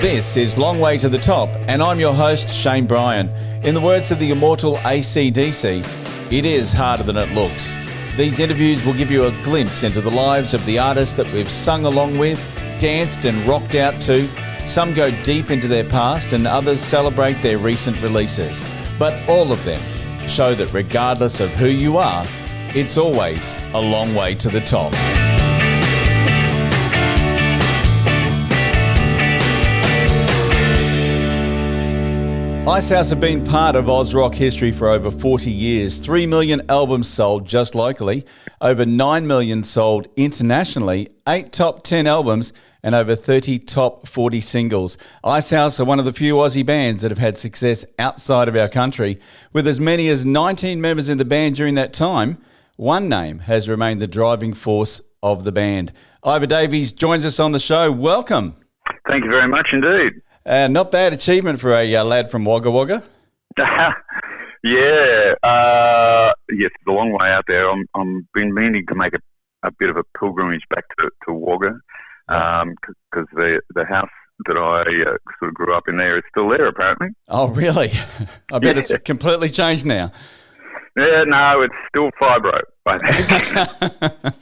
This is Long Way to the Top, and I'm your host, Shane Bryan. In the words of the immortal AC/DC, it is harder than it looks. These interviews will give you a glimpse into the lives of the artists that we've sung along with, danced and rocked out to. Some go deep into their past and others celebrate their recent releases. But all of them show that regardless of who you are, it's always a long way to the top. Icehouse have been part of Oz rock history for over 40 years. 3 million albums sold just locally, over 9 million sold internationally, 8 top 10 albums, and over 30 top 40 singles. Icehouse are one of the few Aussie bands that have had success outside of our country. With as many as 19 members in the band during that time, one name has remained the driving force of the band. Iva Davies joins us on the show. Welcome. Thank you very much indeed. Not bad achievement for a lad from Wagga Wagga. Yes, it's a long way out there. I'm been meaning to make a bit of a pilgrimage back to Wagga, because the house that I sort of grew up in there is still there apparently. Oh, really? I bet it's completely changed now. Yeah, no, it's still fibro, I think.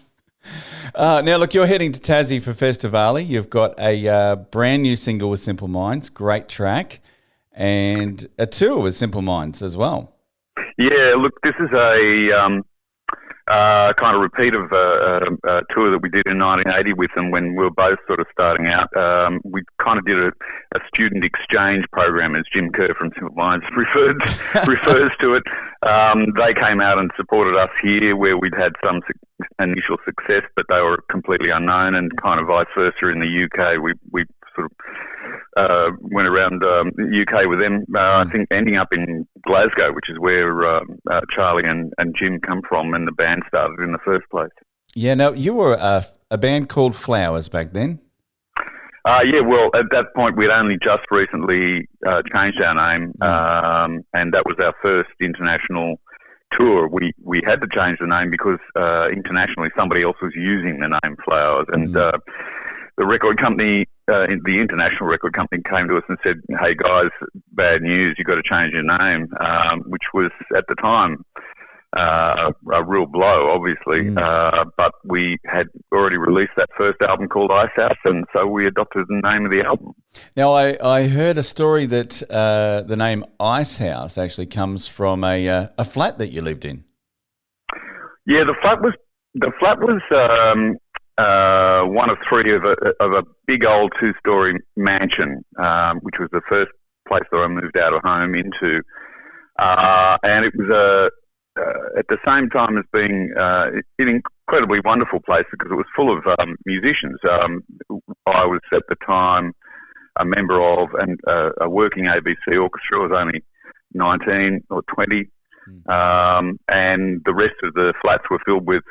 Now, look, you're heading to Tassie for Festivali. You've got a brand new single with Simple Minds, great track, and a tour with Simple Minds as well. Yeah, look, this is a kind of repeat of a tour that we did in 1980 with them when we were both sort of starting out. We kind of did a student exchange program, as Jim Kerr from Simple Minds refers to it. They came out and supported us here where we'd had some initial success, but they were completely unknown, and kind of vice versa in the UK. We sort of went around the UK with them, I think ending up in Glasgow, which is where Charlie and Jim come from, and the band started in the first place. Yeah, now you were a band called Flowers back then. Yeah, well, at that point we'd only just recently changed our name, and that was our first international tour. We had to change the name because internationally somebody else was using the name Flowers, and the record company, the international record company, came to us and said, "Hey guys, bad news! You've got to change your name," which was at the time a real blow, obviously. But we had already released that first album called Icehouse, and so we adopted the name of the album. Now, I heard a story that the name Icehouse actually comes from a flat that you lived in. Yeah, the flat was one of three of a big old two-story mansion, which was the first place that I moved out of home into, and it was at the same time as being an incredibly wonderful place because it was full of musicians. I was at the time a member of and a working ABC orchestra. I was only 19 or 20. And the rest of the flats were filled with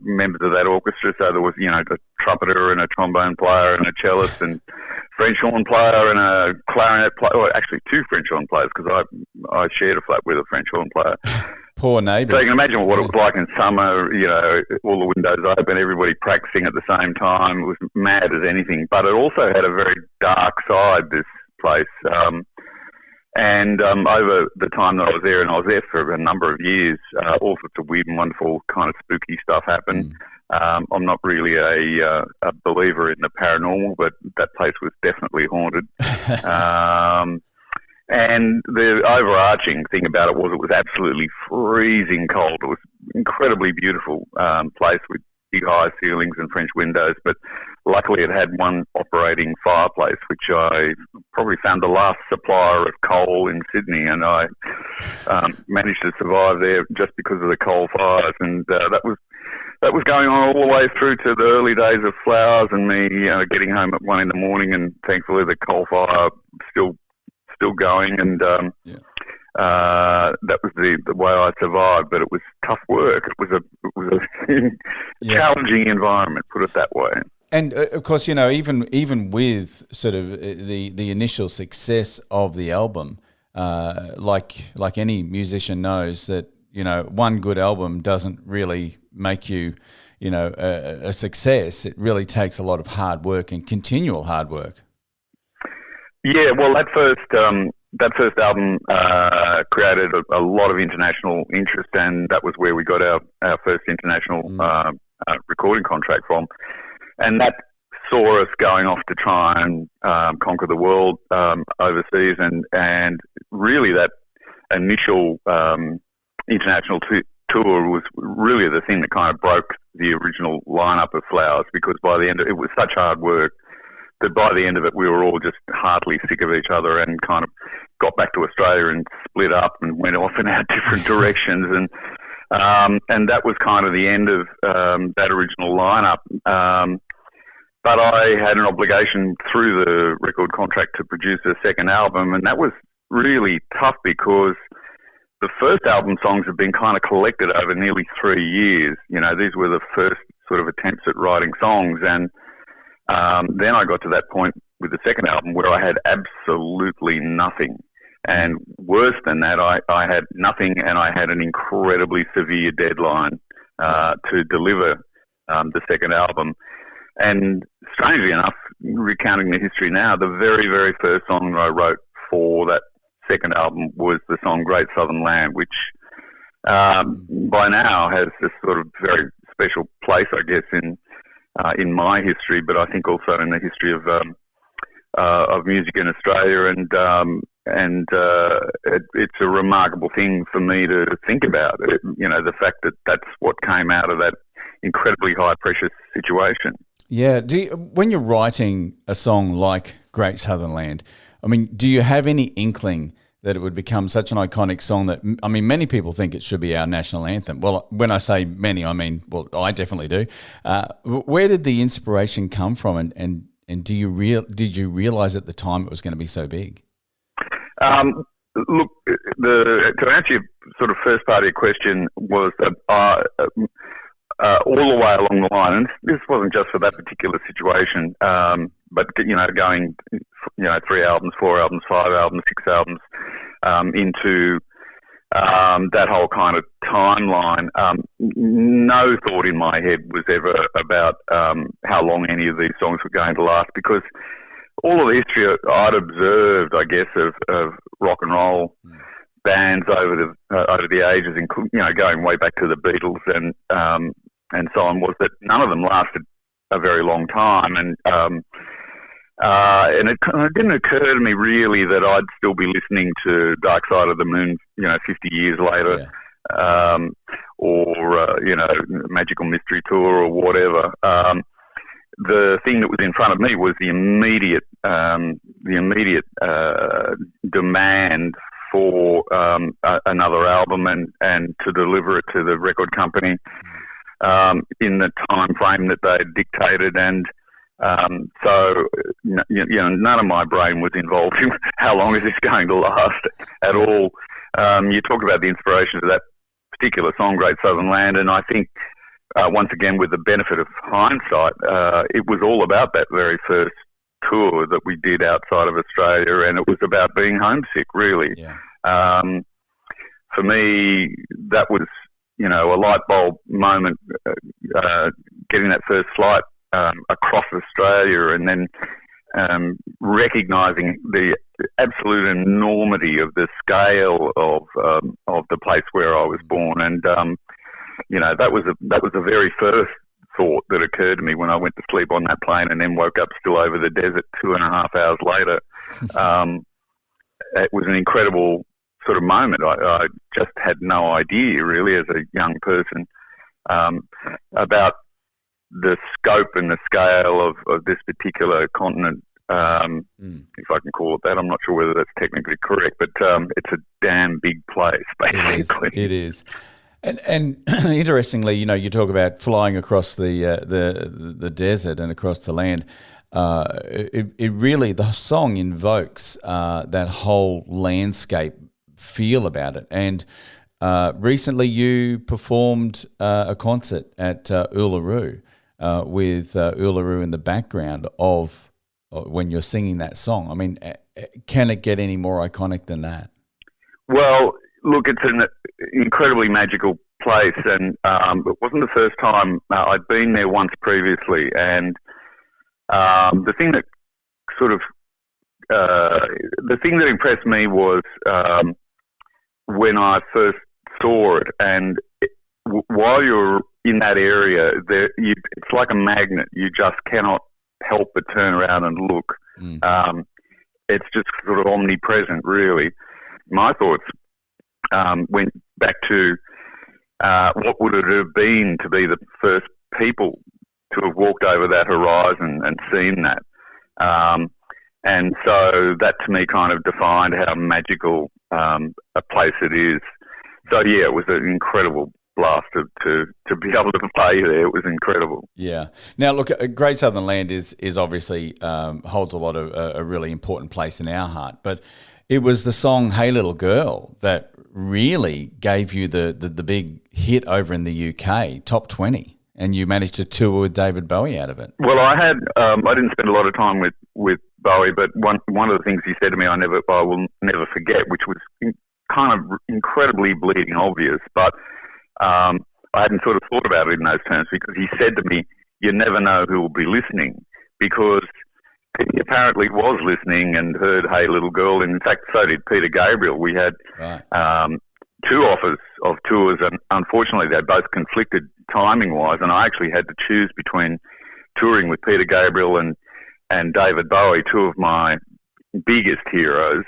members of that orchestra. So there was, a trumpeter and a trombone player and a cellist and French horn player and a clarinet player. Well, actually, two French horn players because I shared a flat with a French horn player. Poor neighbours. So you can imagine what it was like in summer. All the windows open, everybody practicing at the same time. It was mad as anything. But it also had a very dark side, this place. And over the time that I was there, and I was there for a number of years, all sorts of weird and wonderful kind of spooky stuff happened. I'm not really a believer in the paranormal, but that place was definitely haunted. And the overarching thing about it was absolutely freezing cold. It was an incredibly beautiful place with big high ceilings and French windows, but luckily it had one operating fireplace, which I probably found the last supplier of coal in Sydney, and I managed to survive there just because of the coal fires. And that was going on all the way through to the early days of Flowers and me, getting home at 1 a.m, and thankfully the coal fire still going, and that was the way I survived. But it was tough work. It was a challenging environment, put it that way. And of course, even with sort of the initial success of the album, like any musician knows that one good album doesn't really make you a success. It really takes a lot of hard work and continual hard work. Yeah, well, that first album created a lot of international interest, and that was where we got our first international recording contract from. And that saw us going off to try and conquer the world overseas, and really that initial international tour was really the thing that kind of broke the original lineup of Flowers, because by the end it was such hard work that by the end of it we were all just heartily sick of each other and kind of got back to Australia and split up and went off in our different directions, and that was kind of the end of that original lineup. But I had an obligation through the record contract to produce a second album, and that was really tough because the first album songs have been kind of collected over nearly 3 years. You know, these were the first sort of attempts at writing songs, and then I got to that point with the second album where I had absolutely nothing. And worse than that, I had nothing, and I had an incredibly severe deadline to deliver the second album. And strangely enough, recounting the history now, the very, very first song that I wrote for that second album was the song Great Southern Land, which by now has this sort of very special place, I guess, in my history, but I think also in the history of music in Australia. And it's a remarkable thing for me to think about, you know, the fact that that's what came out of that incredibly high-pressure situation. Yeah. When you're writing a song like Great Southern Land, I mean, do you have any inkling that it would become such an iconic song that, I mean, many people think it should be our national anthem? Well, when I say many, I mean, well, I definitely do. Where did the inspiration come from, and did you realize at the time it was going to be so big? Look, to answer your sort of first part of your question was all the way along the line, and this wasn't just for that particular situation, but, you know, going, you know, 3 albums, 4 albums, 5 albums, 6 albums into that whole kind of timeline. No thought in my head was ever about how long any of these songs were going to last, because all of the history I'd observed, I guess, of rock and roll bands over the ages, you know, going way back to the Beatles and so on, was that none of them lasted a very long time, and it didn't occur to me really that I'd still be listening to Dark Side of the Moon, you know, 50 years later, or you know, Magical Mystery Tour or whatever. The thing that was in front of me was the immediate demand for another album and to deliver it to the record company in the time frame that they dictated, and so you know, none of my brain was involved in how long is this going to last at all. You talk about the inspiration of that particular song, Great Southern Land, and I think once again, with the benefit of hindsight, it was all about that very first tour that we did outside of Australia, and it was about being homesick, really. Yeah. For me, that was, you know, a light bulb moment, getting that first flight across Australia, and then recognising the absolute enormity of the scale of the place where I was born, and you know, that was the very first thought that occurred to me when I went to sleep on that plane and then woke up still over the desert 2.5 hours later. It was an incredible sort of moment. I just had no idea really as a young person about the scope and the scale of this particular continent, if I can call it that. I'm not sure whether that's technically correct, but it's a damn big place, basically. It is. And interestingly, you know, you talk about flying across the desert and across the land. It really, the song invokes that whole landscape feel about it. And recently, you performed a concert at Uluru with Uluru in the background of when you're singing that song. I mean, can it get any more iconic than that? Well, look, it's an incredibly magical place, and it wasn't the first time. I'd been there once previously, and the thing that sort of the thing that impressed me was when I first saw it, and while you're in that area, it's like a magnet. You just cannot help but turn around and look. It's just sort of omnipresent, really. My thoughts went back to what would it have been to be the first people to have walked over that horizon and seen that. And so that to me kind of defined how magical a place it is. So yeah, it was an incredible blast to be able to play there. It was incredible. Yeah. Now, look, Great Southern Land is obviously holds a lot of a really important place in our heart. But it was the song "Hey Little Girl" that really gave you the big hit over in the UK, top 20, and you managed to tour with David Bowie out of it. Well, I had I didn't spend a lot of time with Bowie, but one of the things he said to me, I will never forget, which was kind of incredibly bleeding obvious, but I hadn't sort of thought about it in those terms, because he said to me, "You never know who will be listening," because he apparently was listening and heard "Hey Little Girl," and in fact, so did Peter Gabriel. We had two offers of tours, and unfortunately, they both conflicted timing-wise, and I actually had to choose between touring with Peter Gabriel and David Bowie, two of my biggest heroes.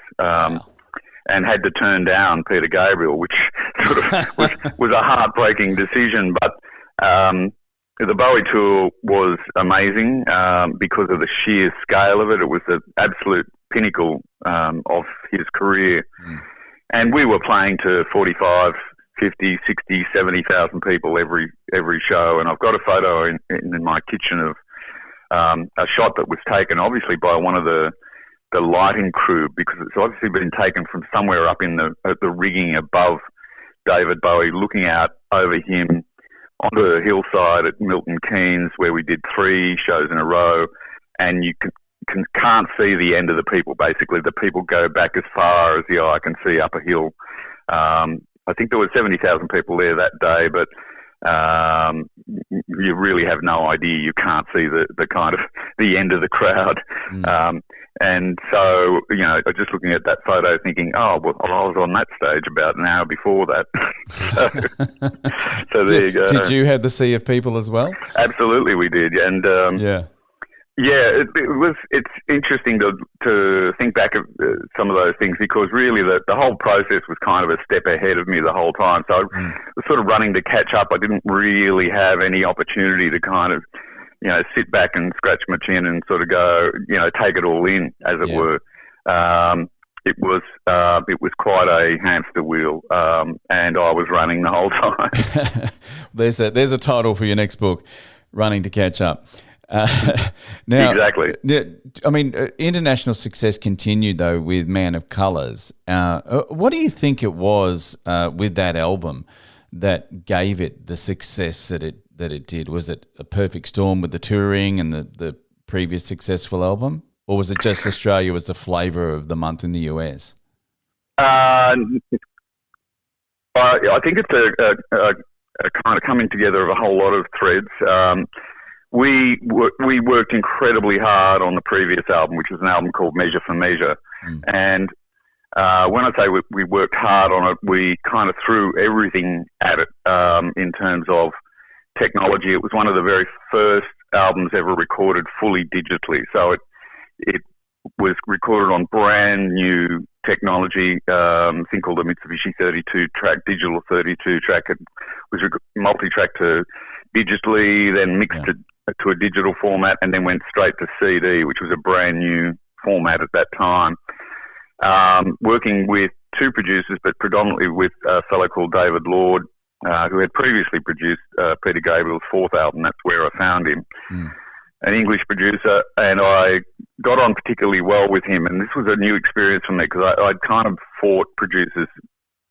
And had to turn down Peter Gabriel, which sort of was a heartbreaking decision. But the Bowie tour was amazing because of the sheer scale of it. It was the absolute pinnacle of his career. And we were playing to 45, 50, 60, 70,000 people every show. And I've got a photo in my kitchen of a shot that was taken, obviously, by one of the lighting crew, because it's obviously been taken from somewhere up in the rigging above David Bowie, looking out over him onto the hillside at Milton Keynes, where we did 3 shows in a row, and you can't see the end of the people. Basically, the people go back as far as the eye can see up a hill. I think there were 70,000 people there that day, but you really have no idea. You can't see the kind of the end of the crowd. And so, just looking at that photo thinking, oh, well, I was on that stage about an hour before that. so there you go. Did you have the sea of people as well? Absolutely, we did. And it's interesting to think back of some of those things, because really the whole process was kind of a step ahead of me the whole time. So I was sort of running to catch up. I didn't really have any opportunity to kind of, sit back and scratch my chin and sort of go, take it all in, as it were. It was quite a hamster wheel, and I was running the whole time. There's a title for your next book, Running to Catch Up. Now, exactly. I mean, international success continued though with Man of Colours. What do you think it was with that album that gave it the success that it did? Was it a perfect storm with the touring and the previous successful album, or was it just Australia was the flavour of the month in the US? I think it's a kind of coming together of a whole lot of threads. We worked incredibly hard on the previous album, which was an album called Measure for Measure. And when I say we worked hard on it, we kind of threw everything at it in terms of technology. It was one of the very first albums ever recorded fully digitally. So it was recorded on brand new technology, thing called the Mitsubishi 32-track, digital 32-track. It was multi-track to digitally, then mixed to a digital format, and then went straight to CD, which was a brand new format at that time. Working with 2 producers, but predominantly with a fellow called David Lord, who had previously produced Peter Gabriel's 4th album. That's where I found him. An English producer, and I got on particularly well with him. And this was a new experience for me, because I'd kind of fought producers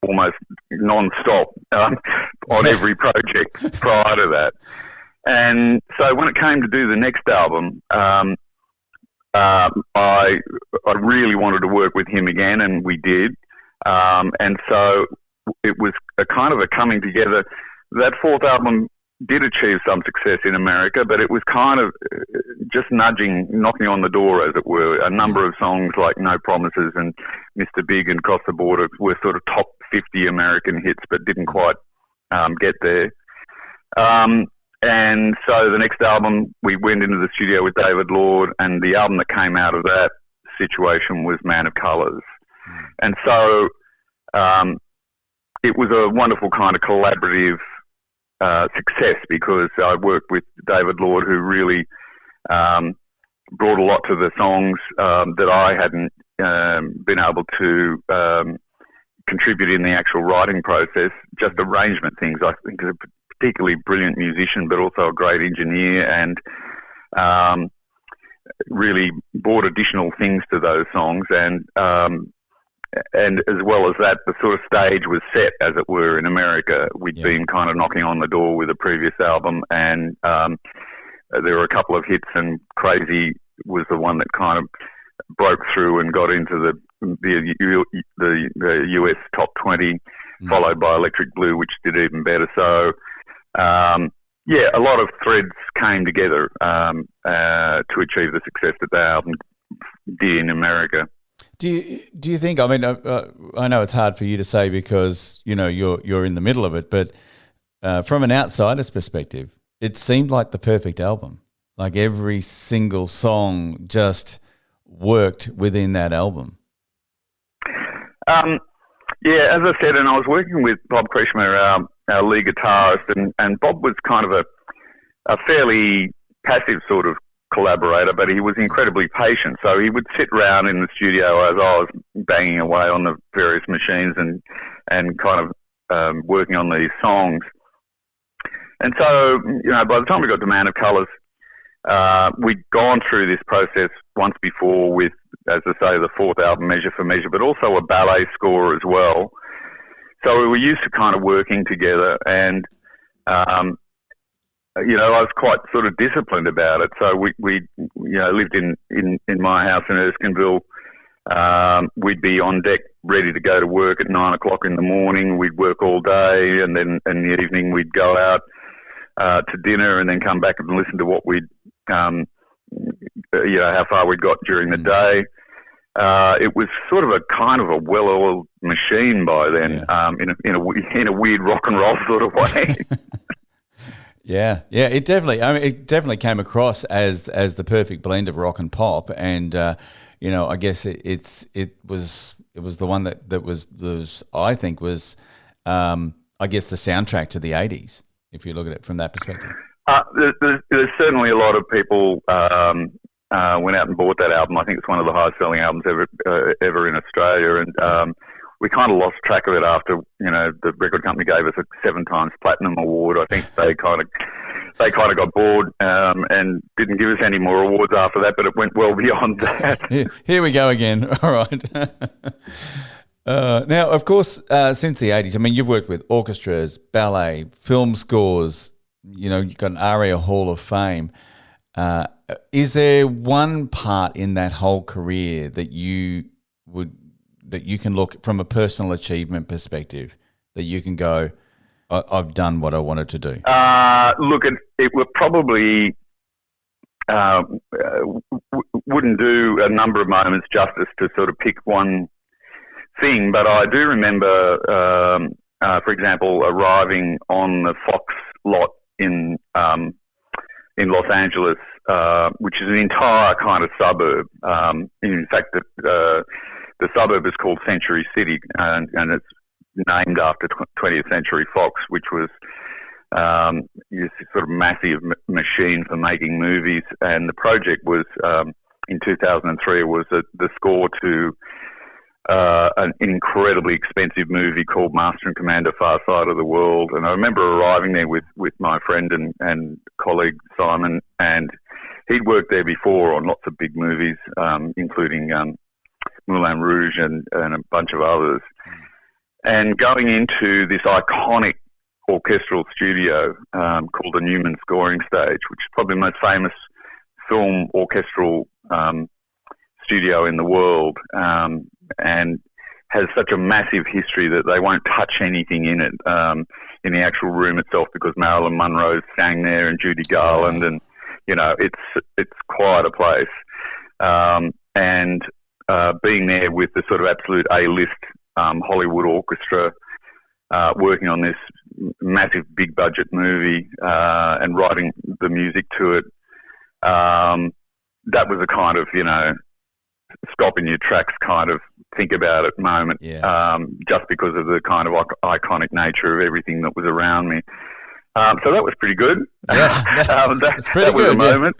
almost non-stop on every project prior to that. And so when it came to do the next album, I really wanted to work with him again, and we did. And so it was a kind of a coming together. That 4th album did achieve some success in America, but it was kind of just knocking on the door, as it were. A number of songs like No Promises and Mr. Big and Cross the Border were sort of top 50 American hits, but didn't quite get there. And so the next album, we went into the studio with David Lord, and the album that came out of that situation was Man of Colours. And so it was a wonderful kind of collaborative success, because I worked with David Lord, who really brought a lot to the songs that I hadn't been able to contribute in the actual writing process, just arrangement things. I think he's a particularly brilliant musician, but also a great engineer, and really brought additional things to those songs. And as well as that, the sort of stage was set, as it were, in America. We'd been kind of knocking on the door with a previous album, and there were a couple of hits, and Crazy was the one that kind of broke through and got into the US top 20, followed by Electric Blue, which did even better. So, a lot of threads came together to achieve the success that the album did in America. Do you think? I mean, I know it's hard for you to say because you're in the middle of it, but from an outsider's perspective, it seemed like the perfect album. Like every single song just worked within that album. As I said, and I was working with Bob Krishmer, our lead guitarist, and Bob was kind of a fairly passive sort of collaborator, but he was incredibly patient. So he would sit around in the studio as I was banging away on the various machines and kind of working on these songs. And so, by the time we got to Man of Colours, we'd gone through this process once before with, as I say, the fourth album, Measure for Measure, but also a ballet score as well. So we were used to kind of working together, and I was quite sort of disciplined about it. So we lived in my house in Erskineville. We'd be on deck ready to go to work at 9 o'clock in the morning. We'd work all day, and then in the evening we'd go out to dinner, and then come back and listen to what we'd, how far we'd got during the day. It was sort of a kind of a well-oiled machine by then, in a weird rock and roll sort of way. Yeah, it definitely came across as the perfect blend of rock and pop, and I guess it was the one that was I think was I guess the soundtrack to the 80s, if you look at it from that perspective. There's certainly a lot of people went out and bought that album. I think it's one of the highest selling albums ever in Australia, and we kind of lost track of it after the record company gave us a 7 times platinum award. I think they kind of got bored and didn't give us any more awards after that, but it went well beyond that. Here we go again. All right. Now, of course, since the 80s, I mean, you've worked with orchestras, ballet, film scores. You've got an ARIA Hall of Fame. Is there one part in that whole career that you can look from a personal achievement perspective that you can go, I've done what I wanted to do? Look, it would probably wouldn't do a number of moments justice to sort of pick one thing, but I do remember, for example, arriving on the Fox lot in Los Angeles, which is an entire kind of suburb. In fact, the suburb is called Century City, and it's named after 20th Century Fox, which was this sort of massive machine for making movies. And the project was, in 2003, was the score to an incredibly expensive movie called Master and Commander: Far Side of the World. And I remember arriving there with my friend and colleague Simon, and he'd worked there before on lots of big movies, including Moulin Rouge and a bunch of others. And going into this iconic orchestral studio called the Newman Scoring Stage, which is probably the most famous film orchestral studio in the world, and has such a massive history that they won't touch anything in it, in the actual room itself, because Marilyn Monroe sang there, and Judy Garland, and it's quite a place. And being there with the sort of absolute A-list Hollywood orchestra, working on this massive big budget movie and writing the music to it, that was a kind of, stop in your tracks kind of think about it moment, just because of the kind of iconic nature of everything that was around me. So that was pretty good. Yeah, that's pretty that was good. A moment.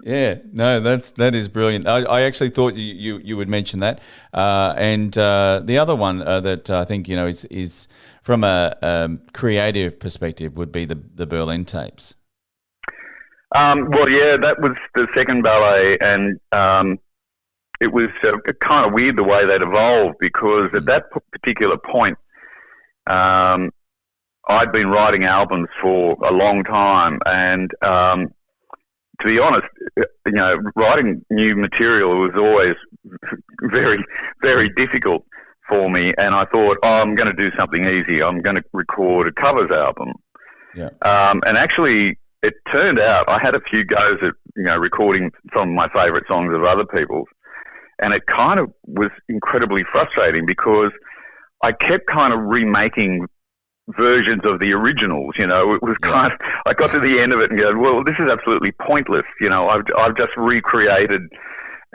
Yeah, no, that is brilliant. I actually thought you would mention that. And the other one that I think is from a creative perspective would be the Berlin tapes. Well, yeah, that was the second ballet, and it was kind of weird the way that evolved, because at that particular point, I'd been writing albums for a long time, and to be honest, writing new material was always very, very difficult for me. And I thought, I'm going to do something easy. I'm going to record a covers album. Yeah. And actually, it turned out I had a few goes at recording some of my favourite songs of other people's, and it kind of was incredibly frustrating because I kept kind of remaking versions of the originals. It was kind of, I got to the end of it and go, well, this is absolutely pointless. I've just recreated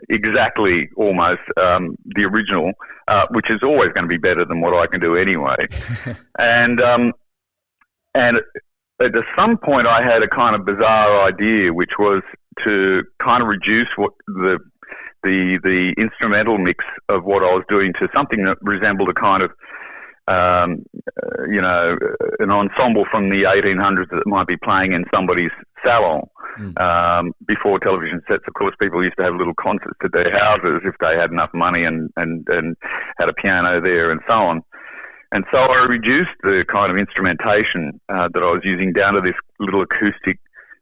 exactly almost the original, which is always going to be better than what I can do anyway. And at some point I had a kind of bizarre idea, which was to kind of reduce what the instrumental mix of what I was doing to something that resembled a kind of an ensemble from the 1800s that might be playing in somebody's salon. Before television sets, of course, people used to have little concerts at their houses if they had enough money and had a piano there and so on. And so I reduced the kind of instrumentation that I was using down to this little acoustic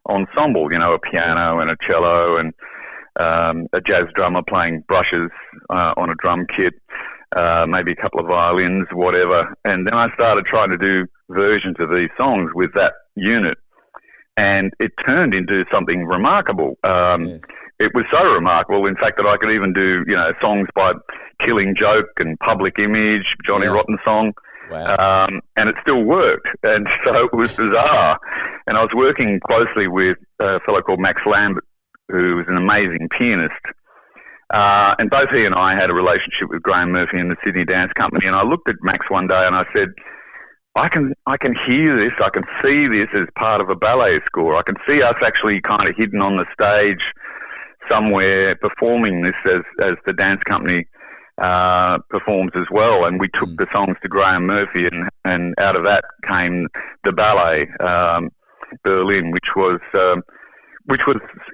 ensemble, a piano and a cello and a jazz drummer playing brushes on a drum kit, maybe a couple of violins, whatever. And then I started trying to do versions of these songs with that unit. And it turned into something remarkable. It was so remarkable, in fact, that I could even do, songs by Killing Joke and Public Image, Johnny Rotten song. Wow. And it still worked. And so it was bizarre. And I was working closely with a fellow called Max Lambert, who was an amazing pianist. And both he and I had a relationship with Graham Murphy and the Sydney Dance Company. And I looked at Max one day and I said, I can hear this, I can see this as part of a ballet score. I can see us actually kind of hidden on the stage somewhere performing this as the dance company performs as well. And we took the songs to Graham Murphy, and out of that came the ballet Berlin, which was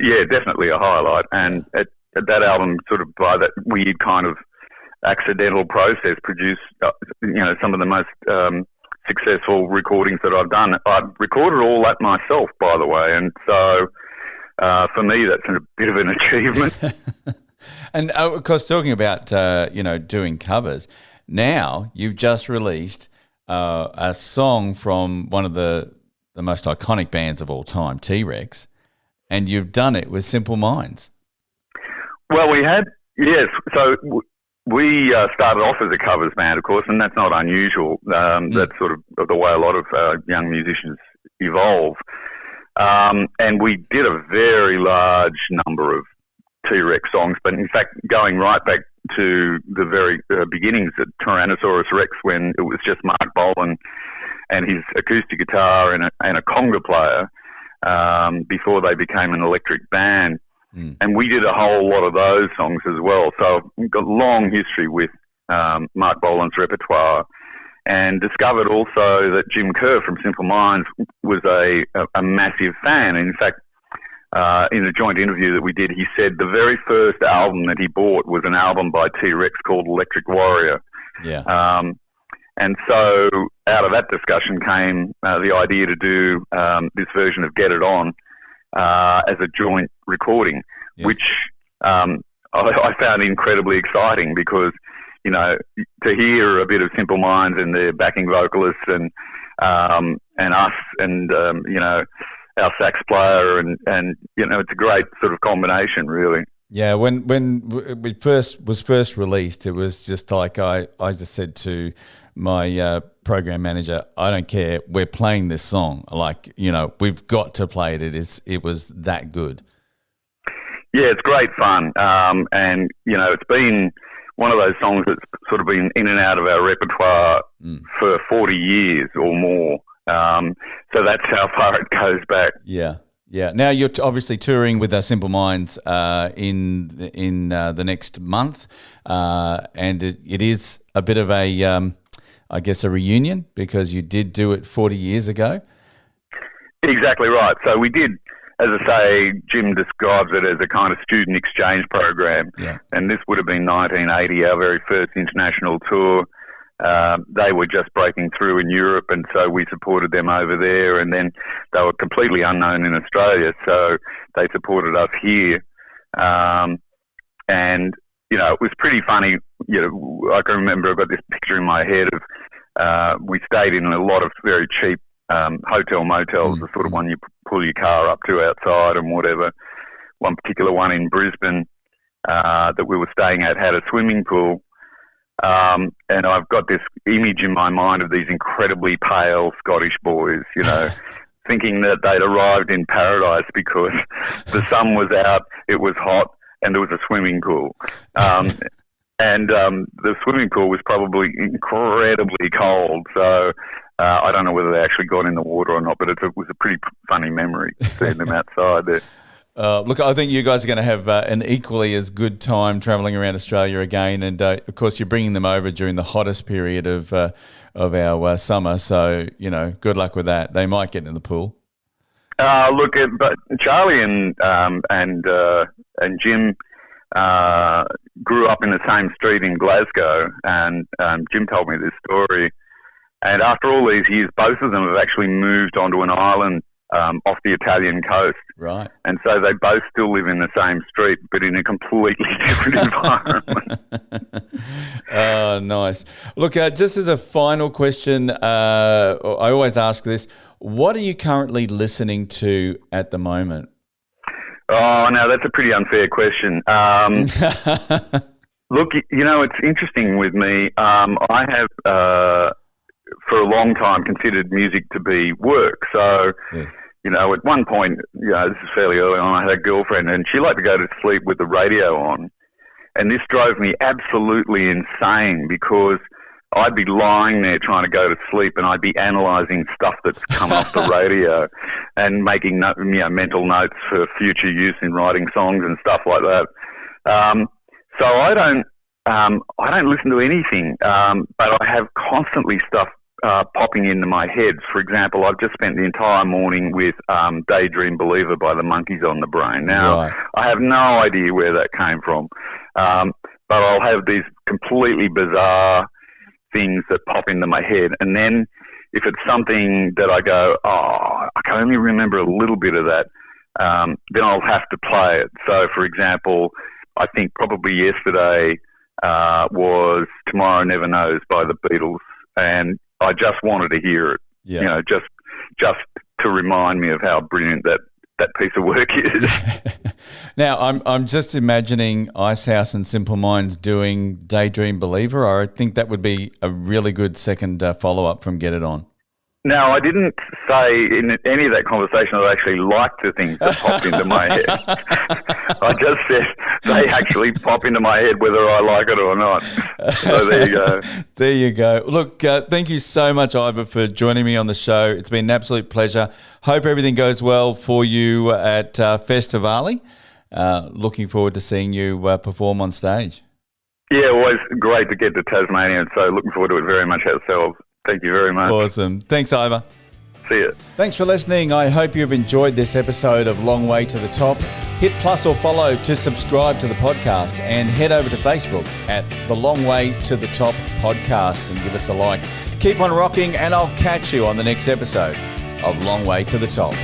definitely a highlight. And at that album, sort of by that weird kind of accidental process, produced some of the most successful recordings that I've done. I've recorded all that myself, by the way, and so for me that's a bit of an achievement. And of course, talking about doing covers, now you've just released a song from one of the most iconic bands of all time, T-Rex, and you've done it with Simple Minds. Well, we had, yes, so we started off as a covers band, of course, and that's not unusual. That's sort of the way a lot of young musicians evolve. And we did a very large number of T-Rex songs, but in fact, going right back to the very beginnings at Tyrannosaurus Rex, when it was just Mark Bolan and his acoustic guitar and a conga player, before they became an electric band. And we did a whole lot of those songs as well. So we've got a long history with Mark Bolan's repertoire, and discovered also that Jim Kerr from Simple Minds was a massive fan. And in fact, in a joint interview that we did, he said the very first album that he bought was an album by T-Rex called Electric Warrior. Yeah. And so out of that discussion came the idea to do this version of Get It On as a joint recording, yes, which I found incredibly exciting because, to hear a bit of Simple Minds and their backing vocalists and us and, our sax player, and it's a great sort of combination, really. Yeah, when it was first released, it was just like I just said to my program manager, I don't care, we're playing this song. Like, we've got to play it. It was that good. Yeah, it's great fun, and it's been one of those songs that's sort of been in and out of our repertoire for 40 years or more. So that's how far it goes back. Yeah. Yeah. Now you're obviously touring with Simple Minds in the next month, and it is a bit of a, I guess, a reunion because you did do it 40 years ago. Exactly right. So we did, as I say, Jim describes it as a kind of student exchange program, and this would have been 1980, our very first international tour. They were just breaking through in Europe, and so we supported them over there, and then they were completely unknown in Australia, so they supported us here. And, it was pretty funny. I can remember, I've got this picture in my head of we stayed in a lot of very cheap hotel motels, the sort of one you pull your car up to outside and whatever. One particular one in Brisbane that we were staying at had a swimming pool. And I've got this image in my mind of these incredibly pale Scottish boys, thinking that they'd arrived in paradise because the sun was out, it was hot, and there was a swimming pool. And the swimming pool was probably incredibly cold. So I don't know whether they actually got in the water or not, but it was a pretty funny memory seeing them outside there. Look, I think you guys are going to have an equally as good time travelling around Australia again, and of course you're bringing them over during the hottest period of our summer. So good luck with that. They might get in the pool. But Charlie and Jim grew up in the same street in Glasgow, and Jim told me this story. And after all these years, both of them have actually moved onto an island off the Italian coast. Right. And so they both still live in the same street, but in a completely different environment. Oh, nice. Look, just as a final question, I always ask this, what are you currently listening to at the moment? Oh, no, that's a pretty unfair question. Look, it's interesting with me. I have, for a long time, considered music to be work. So, yes. At one point, this is fairly early on, I had a girlfriend and she liked to go to sleep with the radio on. And this drove me absolutely insane because I'd be lying there trying to go to sleep and I'd be analysing stuff that's come off the radio and making mental notes for future use in writing songs and stuff like that. So I don't listen to anything, but I have constantly stuff popping into my head. For example, I've just spent the entire morning with Daydream Believer by the Monkees on the Brain. Now, right. I have no idea where that came from, but I'll have these completely bizarre things that pop into my head. And then if it's something that I go, I can only remember a little bit of that, then I'll have to play it. So, for example, I think probably yesterday was Tomorrow Never Knows by the Beatles, and I just wanted to hear it, just to remind me of how brilliant that piece of work is. Now, I'm just imagining Icehouse and Simple Minds doing Daydream Believer. I think that would be a really good second follow-up from Get It On. Now, I didn't say in any of that conversation that I actually liked the things that popped into my head. I just said they actually pop into my head whether I like it or not. So there you go. There you go. Look, thank you so much, Iva, for joining me on the show. It's been an absolute pleasure. Hope everything goes well for you at Festivali. Looking forward to seeing you perform on stage. Yeah, always great to get to Tasmania, and so looking forward to it very much ourselves. Thank you very much. Awesome. Thanks, Iva. See you. Thanks for listening. I hope you've enjoyed this episode of Long Way to the Top. Hit plus or follow to subscribe to the podcast and head over to Facebook at the Long Way to the Top podcast and give us a like. Keep on rocking and I'll catch you on the next episode of Long Way to the Top.